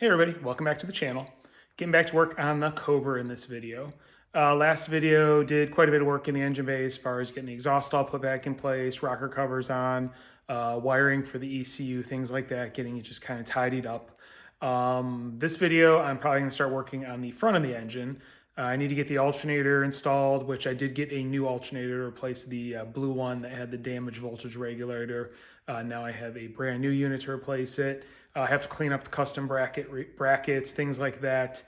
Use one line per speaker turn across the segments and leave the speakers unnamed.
Hey everybody, welcome back to the channel. Getting back to work on the Cobra in this video. Last video did quite a bit of work in the engine bay as far as getting the exhaust all put back in place, rocker covers on, wiring for the ECU, things like that, getting it just kind of tidied up. This video, I'm probably going to start working on the front of the engine. I need to get the alternator installed, which I did get a new alternator to replace the blue one that had the damaged voltage regulator. Now I have a brand new unit to replace it. I have to clean up the custom brackets, things like that,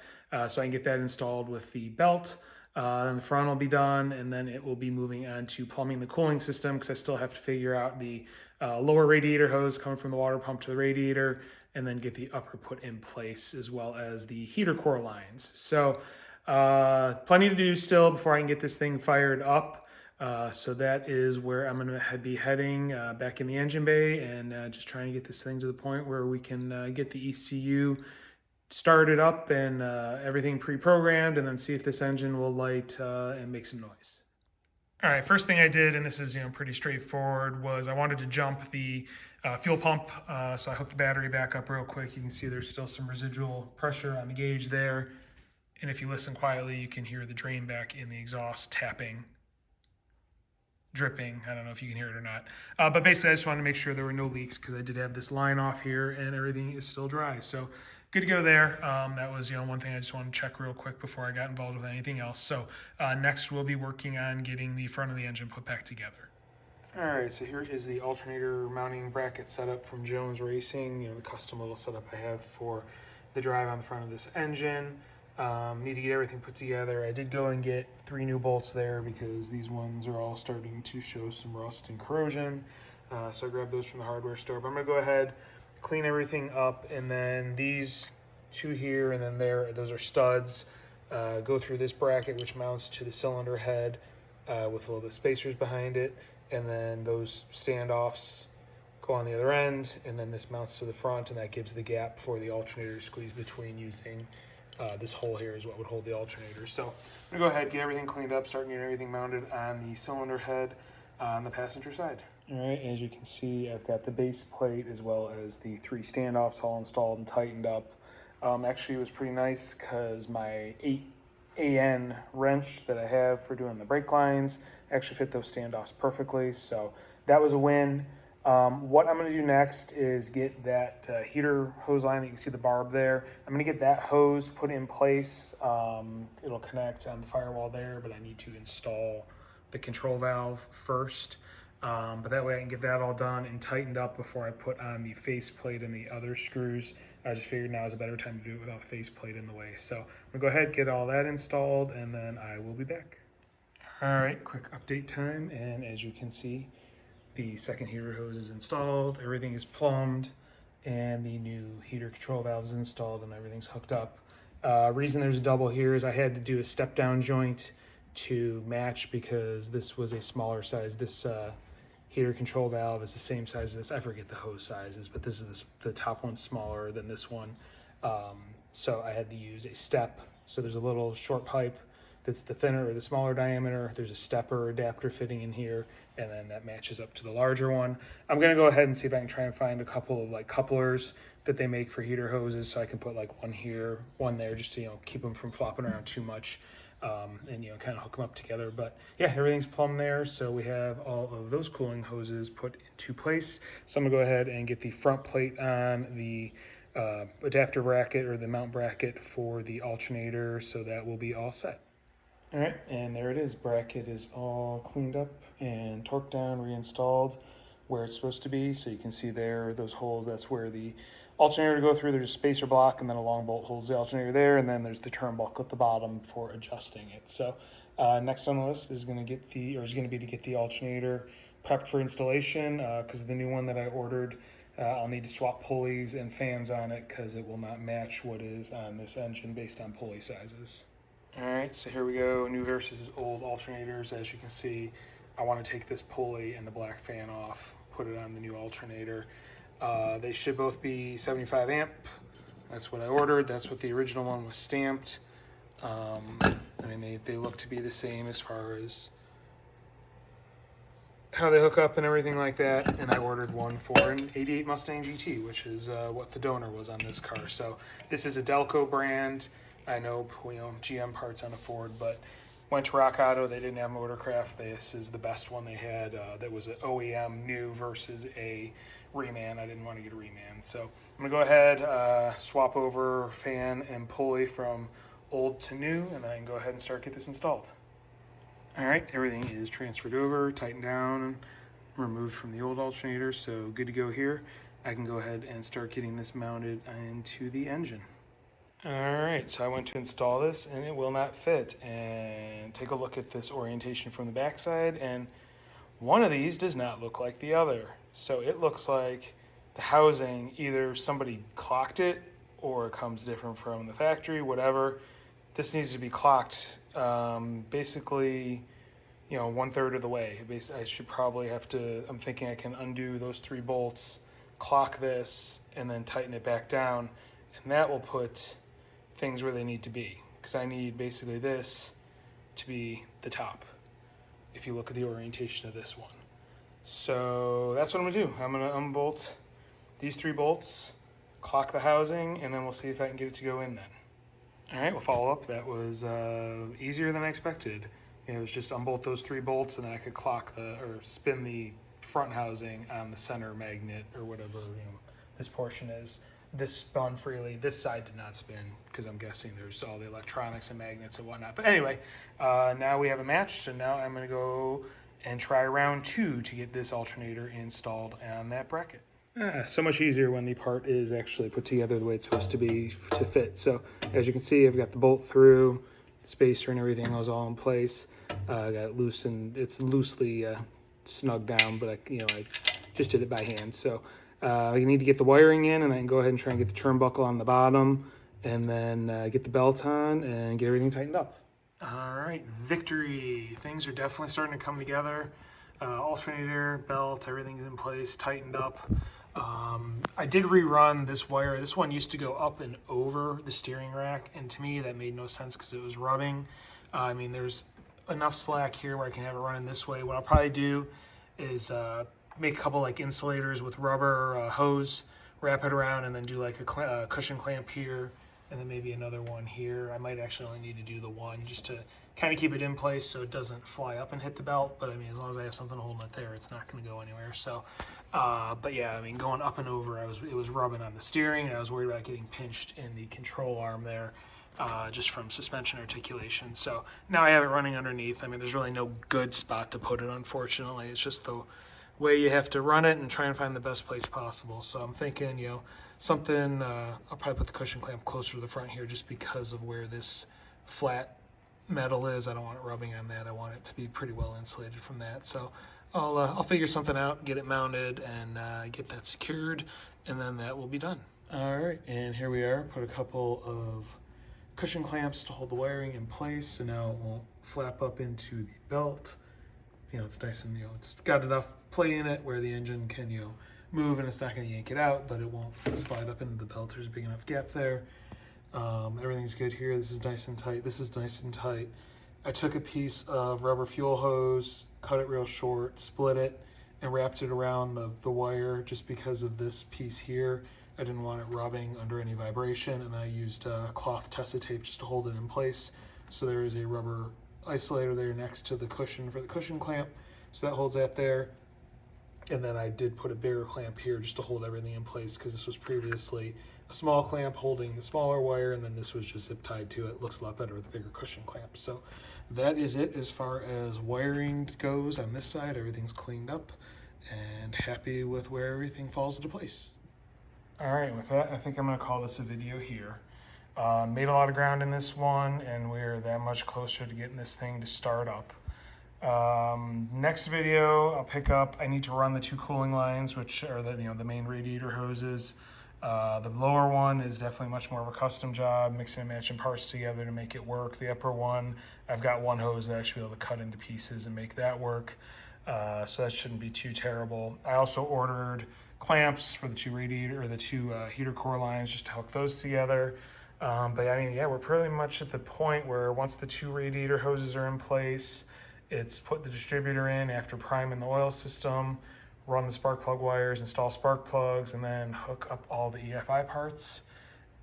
so I can get that installed with the belt. And the front will be done, and then it will be moving on to plumbing the cooling system because I still have to figure out the lower radiator hose coming from the water pump to the radiator, and then get the upper put in place as well as the heater core lines. So plenty to do still before I can get this thing fired up. So that is where I'm going to be heading back in the engine bay and just trying to get this thing to the point where we can get the ECU started up and everything pre-programmed, and then see if this engine will light and make some noise. All right, first thing I did, and this is pretty straightforward, was I wanted to jump the fuel pump. So I hooked the battery back up real quick. You can see there's still some residual pressure on the gauge there. And if you listen quietly, you can hear the drain back in the exhaust tapping, dripping. I don't know if you can hear it or not. But basically, I just wanted to make sure there were no leaks because I did have this line off here and everything is still dry. So good to go there. That was one thing I just wanted to check real quick before I got involved with anything else. So next we'll be working on getting the front of the engine put back together. All right, so here is the alternator mounting bracket setup from Jones Racing. The custom little setup I have for the drive on the front of this engine. Need to get everything put together. I did go and get 3 new bolts there because these ones are all starting to show some rust and corrosion. So I grabbed those from the hardware store. But I'm going to go ahead, clean everything up, and then these 2 here and then there, those are studs. Go through this bracket, which mounts to the cylinder head with a little bit of spacers behind it. And then those standoffs go on the other end, and then this mounts to the front, and that gives the gap for the alternator to squeeze between using this hole here is what would hold the alternator. So I'm gonna go ahead, get everything cleaned up, start getting everything mounted on the cylinder head on the passenger side. All right, as you can see, I've got the base plate as well as the 3 standoffs all installed and tightened up. Actually, it was pretty nice because my 8AN wrench that I have for doing the brake lines actually fit those standoffs perfectly. So that was a win. What I'm going to do next is get that heater hose line that you can see the barb there. I'm going to get that hose put in place. It'll connect on the firewall there, but I need to install the control valve first. But that way I can get that all done and tightened up before I put on the faceplate and the other screws. I just figured now is a better time to do it without the faceplate in the way. So I'm going to go ahead, get all that installed, and then I will be back. All right, quick update time. And as you can see, the second heater hose is installed, everything is plumbed, and the new heater control valve is installed and everything's hooked up. Reason there's a double here is I had to do a step down joint to match because this was a smaller size. This heater control valve is the same size as this. I forget the hose sizes, but this is the top one's smaller than this one. So I had to use a step. So there's a little short pipe that's the thinner or the smaller diameter. There's a stepper adapter fitting in here, and then that matches up to the larger one. I'm gonna go ahead and see if I can try and find a couple of like couplers that they make for heater hoses, so I can put like one here, one there, just to keep them from flopping around too much, and kind of hook them up together. But yeah, everything's plumbed there, so we have all of those cooling hoses put into place. So I'm gonna go ahead and get the front plate on the adapter bracket or the mount bracket for the alternator, so that will be all set. All right, and there it is. Bracket is all cleaned up and torqued down, reinstalled where it's supposed to be. So you can see there, those holes, that's where the alternator to go through. There's a spacer block, and then a long bolt holds the alternator there, and then there's the turnbuckle at the bottom for adjusting it. So next on the list is going to be to get the alternator prepped for installation because the new one that I ordered, I'll need to swap pulleys and fans on it because it will not match what is on this engine based on pulley sizes. All right, so here we go, new versus old alternators. As you can see, I want to take this pulley and the black fan off, put it on the new alternator. They should both be 75 amp. That's what I ordered. That's what the original one was stamped. I mean, they look to be the same as far as how they hook up and everything like that. And I ordered one for an 88 Mustang GT, which is what the donor was on this car. So this is a Delco brand. I know, GM parts on a Ford, but went to Rock Auto. They didn't have Motorcraft. This is the best one they had. That was an OEM new versus a reman. I didn't want to get a reman. So I'm going to go ahead, swap over fan and pulley from old to new, and then I can go ahead and get this installed. All right, everything is transferred over, tightened down, removed from the old alternator, so good to go here. I can go ahead and start getting this mounted into the engine. All right, so I went to install this and it will not fit. And take a look at this orientation from the backside, and one of these does not look like the other. So it looks like the housing, either somebody clocked it or it comes different from the factory, whatever. This needs to be clocked basically, 1/3 of the way. I should probably have to, I'm thinking I can undo those 3 bolts, clock this, and then tighten it back down. And that will put things where they need to be. Because I need basically this to be the top, if you look at the orientation of this one. So that's what I'm gonna do. I'm gonna unbolt these 3 bolts, clock the housing, and then we'll see if I can get it to go in then. All right, we'll follow up. That was easier than I expected. It was just unbolt those 3 bolts, and then I could spin the front housing on the center magnet or whatever this portion is. This spun freely. This side did not spin because I'm guessing there's all the electronics and magnets and whatnot. But anyway, now we have a match. So now I'm going to go and try round 2 to get this alternator installed on that bracket. So much easier when the part is actually put together the way it's supposed to be to fit. So as you can see, I've got the bolt through, the spacer and everything was all in place. I got it loose and it's loosely snugged down, but I just did it by hand. So you need to get the wiring in, and I can go ahead and try and get the turnbuckle on the bottom, and then get the belt on and get everything tightened up. All right, victory. Things are definitely starting to come together. Alternator, belt, everything's in place, tightened up. I did rerun this wire. This one used to go up and over the steering rack, and to me that made no sense because it was rubbing. There's enough slack here where I can have it running this way. What I'll probably do is make a couple insulators with rubber hose, wrap it around, and then do a cushion clamp here, and then maybe another one here. I might actually only need to do the one just to kind of keep it in place so it doesn't fly up and hit the belt. But as long as I have something holding it there, it's not going to go anywhere. So, but yeah, going up and over, it was rubbing on the steering, and I was worried about getting pinched in the control arm there. Just from suspension articulation. So now I have it running underneath. There's really no good spot to put it, unfortunately. It's just the way you have to run it and try and find the best place possible. So I'm thinking, something, I'll probably put the cushion clamp closer to the front here just because of where this flat metal is. I don't want it rubbing on that. I want it to be pretty well insulated from that. So I'll figure something out, get it mounted, and get that secured, and then that will be done. All right, and here we are. Put a couple of cushion clamps to hold the wiring in place, so now it won't flap up into the belt. It's nice and it's got enough play in it where the engine can move, and it's not going to yank it out, but it won't slide up into the belt. There's a big enough gap there. Everything's good here. This is nice and tight. This is nice and tight. I took a piece of rubber fuel hose, cut it real short, split it, and wrapped it around the wire just because of this piece here. I didn't want it rubbing under any vibration, and then I used cloth Tessa tape just to hold it in place. So there is a rubber isolator there next to the cushion for the cushion clamp, so that holds that there. And then I did put a bigger clamp here just to hold everything in place because this was previously a small clamp holding the smaller wire, and then this was just zip tied to it. Looks a lot better with a bigger cushion clamp. So that is it as far as wiring goes on this side. Everything's cleaned up and happy with where everything falls into place. All right, with that, I think I'm going to call this a video here. Made a lot of ground in this one, and we're that much closer to getting this thing to start up. Next video, I'll pick up, I need to run the 2 cooling lines, which are the main radiator hoses. The lower one is definitely much more of a custom job, mixing and matching parts together to make it work. The upper one, I've got one hose that I should be able to cut into pieces and make that work. So that shouldn't be too terrible. I also ordered clamps for the 2 heater core lines just to hook those together. But yeah, we're pretty much at the point where once the 2 radiator hoses are in place It's put the distributor in after priming the oil system, run the spark plug wires, install spark plugs, and then hook up all the EFI parts.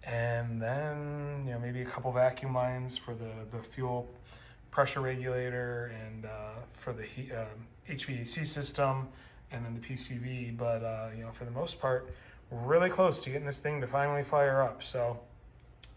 And then, maybe a couple vacuum lines for the fuel pressure regulator and for the HVAC system, and then the PCV. But for the most part, we're really close to getting this thing to finally fire up. So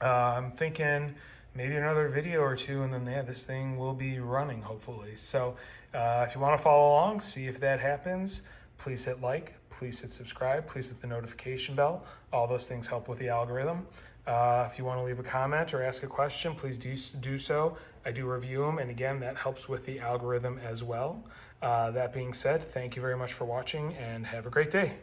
I'm thinking maybe another video or two, and then this thing will be running, hopefully. So if you want to follow along, see if that happens, please hit like, please hit subscribe, please hit the notification bell. All those things help with the algorithm. If you want to leave a comment or ask a question, please do so. I do review them, and again, that helps with the algorithm as well. That being said, thank you very much for watching, and have a great day.